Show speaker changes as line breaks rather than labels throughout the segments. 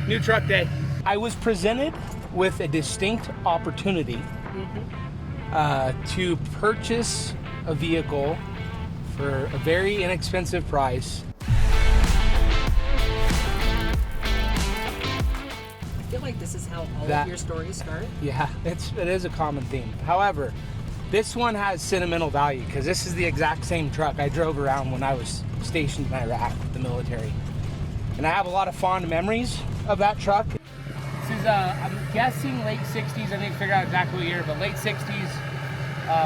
New truck day. I was presented with a distinct opportunity to purchase a vehicle for a very inexpensive price.
I feel like this is how all of your stories start.
Yeah, it is a common theme. However, this one has sentimental value because this is the exact same truck I drove around when I was stationed in Iraq with the military. And I have a lot of fond memories of that truck. This is, I'm guessing late 60s. I need to figure out exactly what year, but late 60s,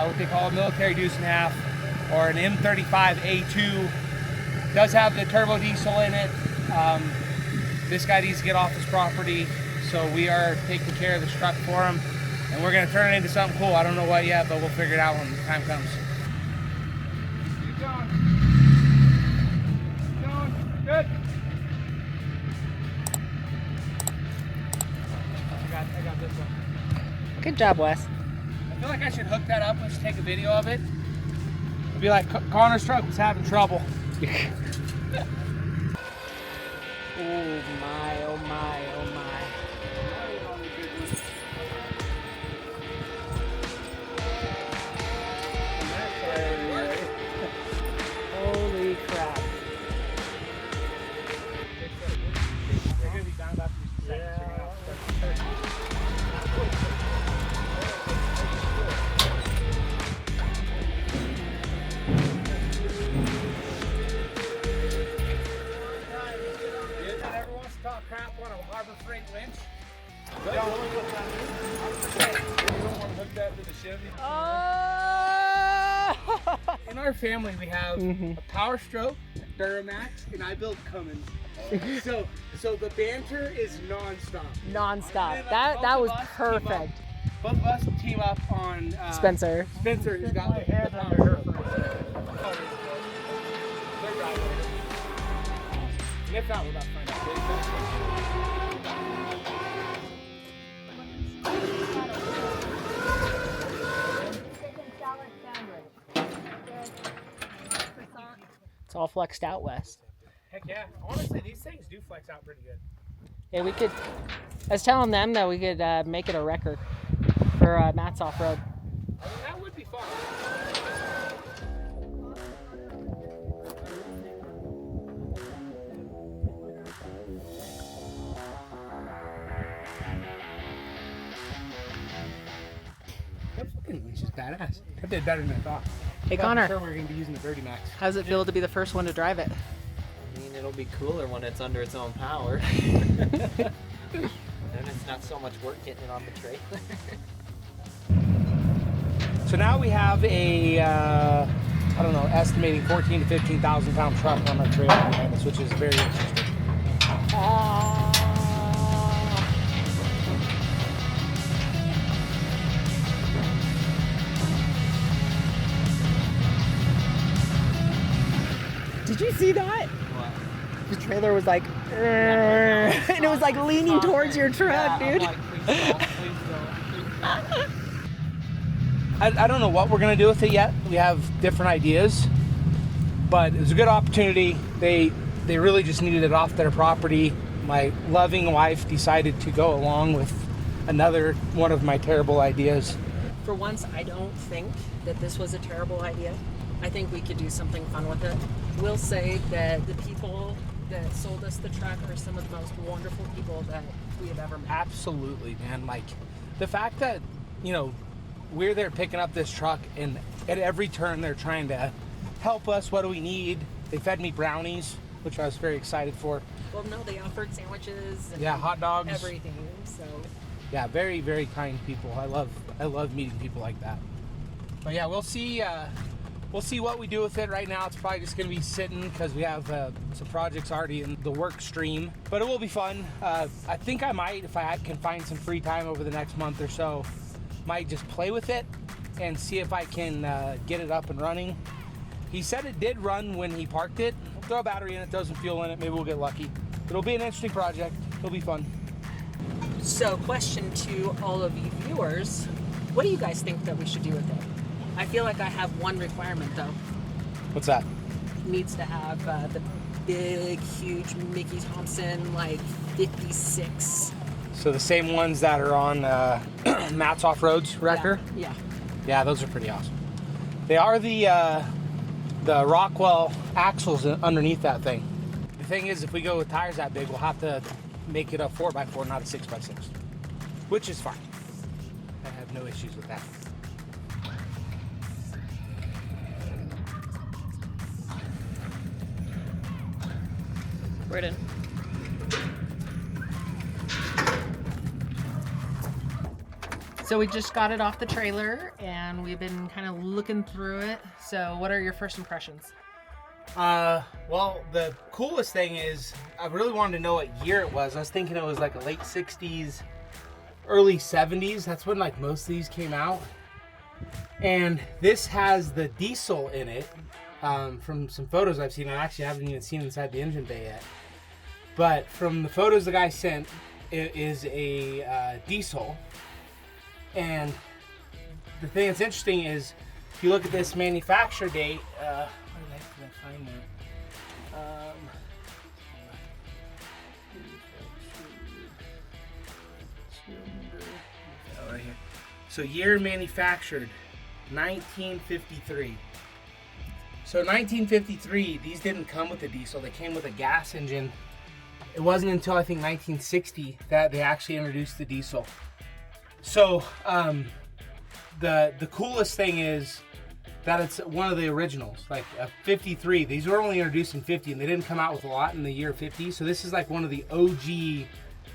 what they call a military deuce and a half, or an M35 A2. Does have the turbo diesel in it. This guy needs to get off his property, so we are taking care of this truck for him. And we're gonna turn it into something cool. I don't know what yet, but we'll figure it out when the time comes. Keep going. Keep going. Good. I got this one.
Good job, Wes.
I feel like I should hook that up and just take a video of it. It'd be like Connor's truck was having trouble.
Oh my, oh my, oh my. Holy crap.
They're gonna be down about 3 seconds. Everyone wants to talk crap on a Harbor Freight winch. You don't want to hook that to the Chevy. In our family, we have a Power Stroke, Duramax, and I build Cummins. So the banter is nonstop.
Non-stop. That was perfect.
Both of us team up on
Spencer.
Spencer has got the head under her first. And if not, we're about to find out.
It's all flexed out, Wes.
Heck yeah. Honestly, these things do flex out pretty good.
Yeah, we could. I was telling them that we could make it a wrecker for Matt's off-road.
I mean, that would be fun. That fucking winch is badass. That did better than I thought.
Hey,
I thought
Connor.
for sure we were going to be using the Dirty Max.
How does it feel to be the first one to drive it?
I mean, it'll be cooler when it's under its own power. Then it's not so much work getting it on the trailer.
So now we have a, I don't know, estimating 14 to 15,000 pound truck on our trailer behind us, which is very interesting.
Did you see that?
What?
The trailer was like, and it was like leaning towards your truck, dude.
I'm like, please don't.
I don't know what we're going to do with it yet. We have different ideas, but it was a good opportunity. They really just needed it off their property. My loving wife decided to go along with another one of my terrible ideas.
For once, I don't think that this was a terrible idea. I think we could do something fun with it. We'll say that the people that sold us the truck are some of the most wonderful people that we have ever met.
Absolutely, man. Like the fact that, you know, we're there picking up this truck and at every turn they're trying to help us. What do we need? They fed me brownies, which I was very excited for.
Well, no, they offered sandwiches and
hot dogs,
everything. So
yeah, very, very kind people. I love meeting people like that. But yeah, we'll see what we do with it. Right now it's probably just gonna be sitting because we have some projects already in the work stream, but it will be fun. I think I might, if I can find some free time over the next month or so, might just play with it and see if I can get it up and running. He said it did run when he parked it. We'll throw a battery in it, throw some fuel in it, maybe we'll get lucky. It'll be an interesting project. It'll be fun.
So, question to all of you viewers, what do you guys think that we should do with it? I feel like I have one requirement though.
What's that?
It needs to have the big, huge Mickey Thompson, like 56.
So the same ones that are on Matt's Off-Road's wrecker?
Yeah.
Yeah, those are pretty awesome. They are the Rockwell axles underneath that thing. The thing is, if we go with tires that big, we'll have to make it a 4x4, not a 6x6, which is fine. I have no issues with that.
Right in. So we just got it off the trailer and we've been kind of looking through it. So what are your first impressions?
Well, the coolest thing is I really wanted to know what year it was. I was thinking it was like a late 60s, early 70s. That's when like most of these came out. And this has the diesel in it. From some photos I've seen. I actually haven't even seen inside the engine bay yet. But from the photos the guy sent, it is a diesel. And the thing that's interesting is, if you look at this manufacture date, where the heck did I find that? Right here. So year manufactured, 1953. So 1953, these didn't come with a diesel, they came with a gas engine. It wasn't until I think 1960 that they actually introduced the diesel. So the coolest thing is that it's one of the originals, like a 53. These were only introduced in 50 and they didn't come out with a lot in the year 50. So this is like one of the OG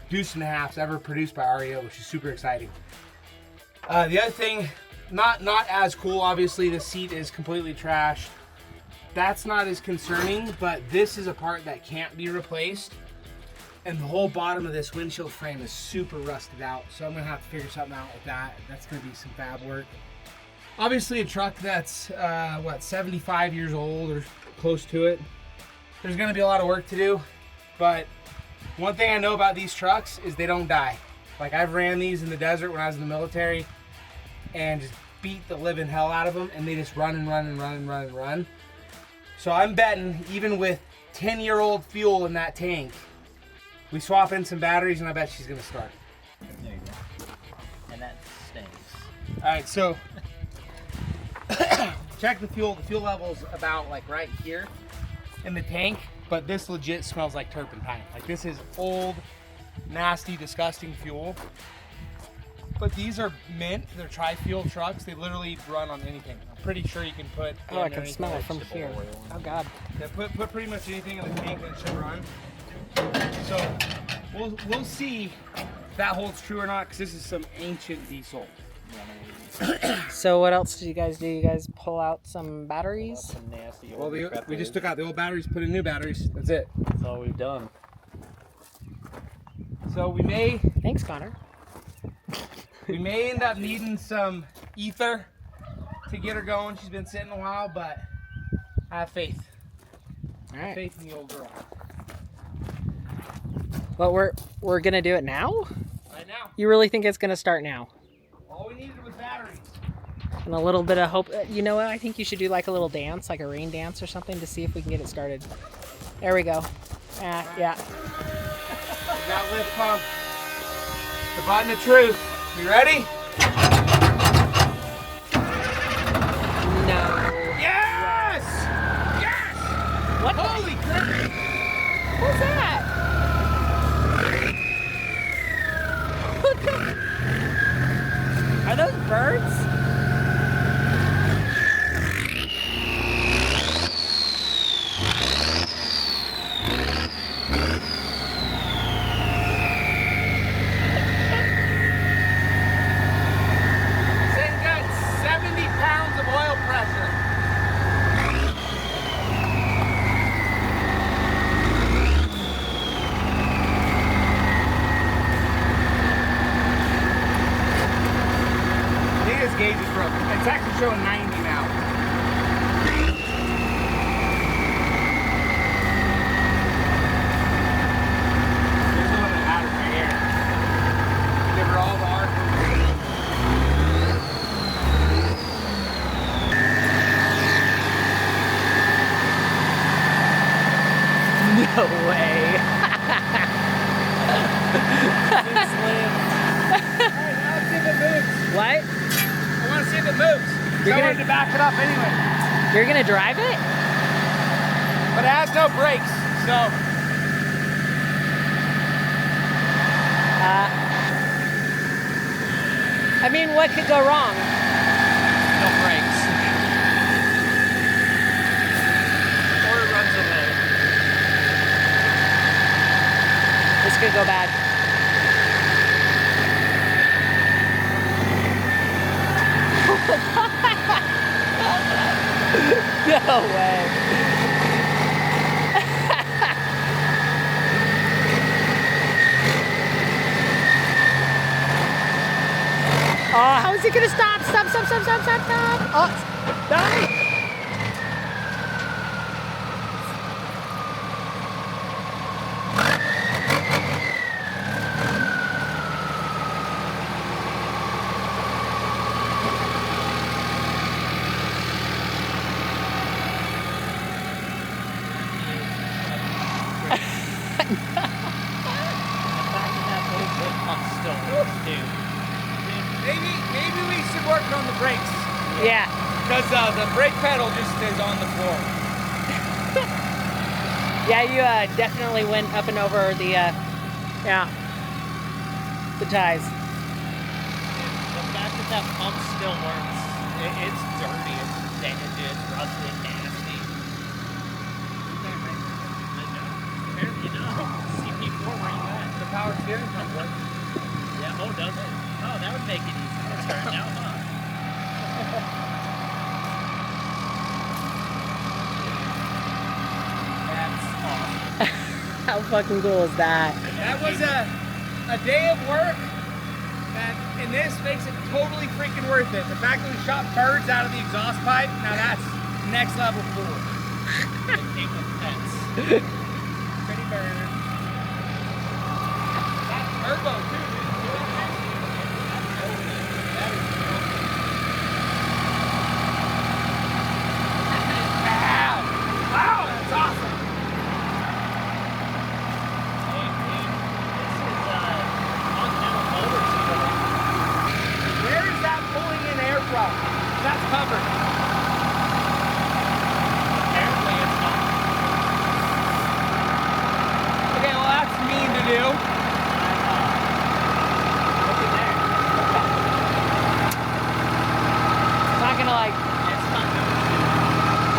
deuce and a halves ever produced by REO, which is super exciting. The other thing, not as cool, obviously the seat is completely trashed. That's not as concerning, but this is a part that can't be replaced. And the whole bottom of this windshield frame is super rusted out. So I'm gonna have to figure something out with that. That's gonna be some fab work. Obviously a truck that's, 75 years old or close to it. There's gonna be a lot of work to do, but one thing I know about these trucks is they don't die. Like I've ran these in the desert when I was in the military and just beat the living hell out of them and they just run and run and run and run and run. So I'm betting even with 10-year-old fuel in that tank, we swap in some batteries and I bet she's gonna start.
There you go. And that stinks.
All right, so check the fuel. The fuel level's about like right here in the tank, but this legit smells like turpentine. Like this is old, nasty, disgusting fuel. But these are mint. They're tri-fuel trucks. They literally run on anything. I'm pretty sure you can put.
Oh, I can smell it from here. Oh God.
Yeah, put pretty much anything in the tank and it should run. So we'll see if that holds true or not, because this is some ancient diesel.
So what else did you guys do? You guys pull out some batteries?
Some nasty
Well,
old
we just took out the old batteries, put in new batteries. That's it.
That's all we've done.
So we may
Thanks, Connor.
end up needing some ether to get her going. She's been sitting a while, but I have faith.
All right.
Faith in the old girl.
But we're gonna do it now?
Right now.
You really think it's gonna start now?
All we needed was batteries.
And a little bit of hope. You know what? I think you should do like a little dance, like a rain dance or something, to see if we can get it started. There we go. Yeah.
We got lift pump. The button of truth. You ready?
No.
Yes! Yes!
What?
Holy crap!
What's that? Are those birds?
Thing got 70 pounds of oil pressure. I think this gauge is broken. It's actually showing 90 now. There's a little out right here. Give her all the arc. I wanted to back it up anyway.
You're gonna drive it?
But it has no brakes, so.
I mean, what could go wrong?
No brakes. Or it runs away.
This could go bad. No way. Oh, how is he gonna stop? Stop, stop, stop, stop, stop, stop. Oh, die.
Maybe we should work on the brakes.
Yeah.
Because the brake pedal just is on the floor.
Yeah, you definitely went up and over the, the ties.
The fact that that pump still works, it's dirty, it's dented, it's rusted, nasty. Apparently not. CP4, where you at?
The power steering pump works.
Yeah, oh, does it? Oh, that would make it easy to turn now, huh? That's awesome.
How fucking cool is that?
That was a day of work that, and this makes it totally freaking worth it. The fact that we shot birds out of the exhaust pipe, now that's next level cool.
It came with pets.
Pretty bird. That's turbo too, dude. Wow, that's awesome.
Hey, dude, this is continental motors.
Where is that pulling in air from? That's covered.
Apparently it's not.
Okay, well that's mean to do.
Look at there.
It's not gonna like.
It's not going to.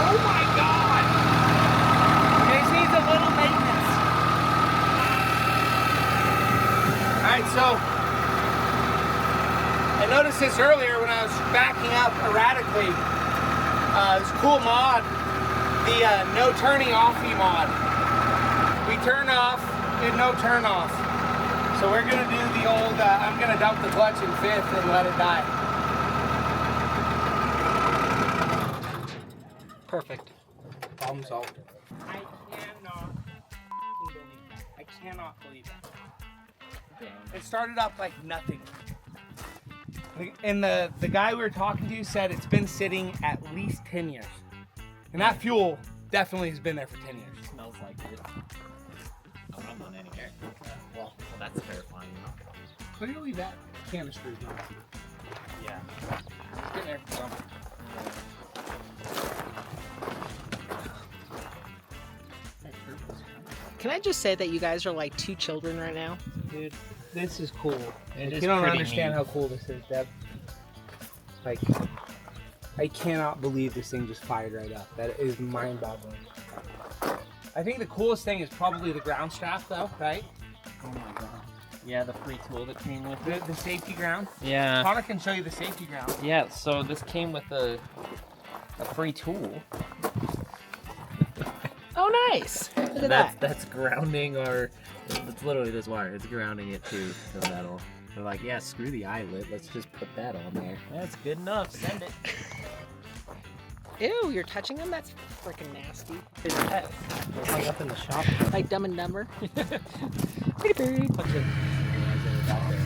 Oh my god! This needs a little maintenance. Alright, so I noticed this earlier when I was backing up erratically. This cool mod, the no turning offy mod. We turn off and no turn off. So we're gonna do the old, I'm gonna dump the clutch in fifth and let it die.
Perfect.
Problem solved. I cannot believe that. I cannot believe that. It started up like nothing. And the guy we were talking to said it's been sitting at least 10 years. And that fuel definitely has been there for 10 years.
Smells like it. Oh, I'm on any air. Well, that's terrifying.
Clearly that canister is not.
Yeah.
It's getting there for something.
Can I just say that you guys are like two children right now?
Dude, this is cool.
It is
You don't
pretty
understand
neat.
how cool this is, Deb. Like, I cannot believe this thing just fired right up. That is mind-boggling. I think the coolest thing is probably the ground strap, though, right?
Oh my god. Yeah, the free tool that came with it.
The safety ground.
Yeah.
Connor can show you the safety ground.
Yeah, so this came with a free tool.
Oh, nice. Look at that.
That's grounding our. It's literally this wire. It's grounding it to the metal. They're like, yeah, screw the eyelet. Let's just put that on there. That's good enough. Send it.
Ew, you're touching them? That's freaking nasty.
It's hung up in the shop.
Like Dumb and Dumber. Pretty bird.
Bunch of guys that are back there.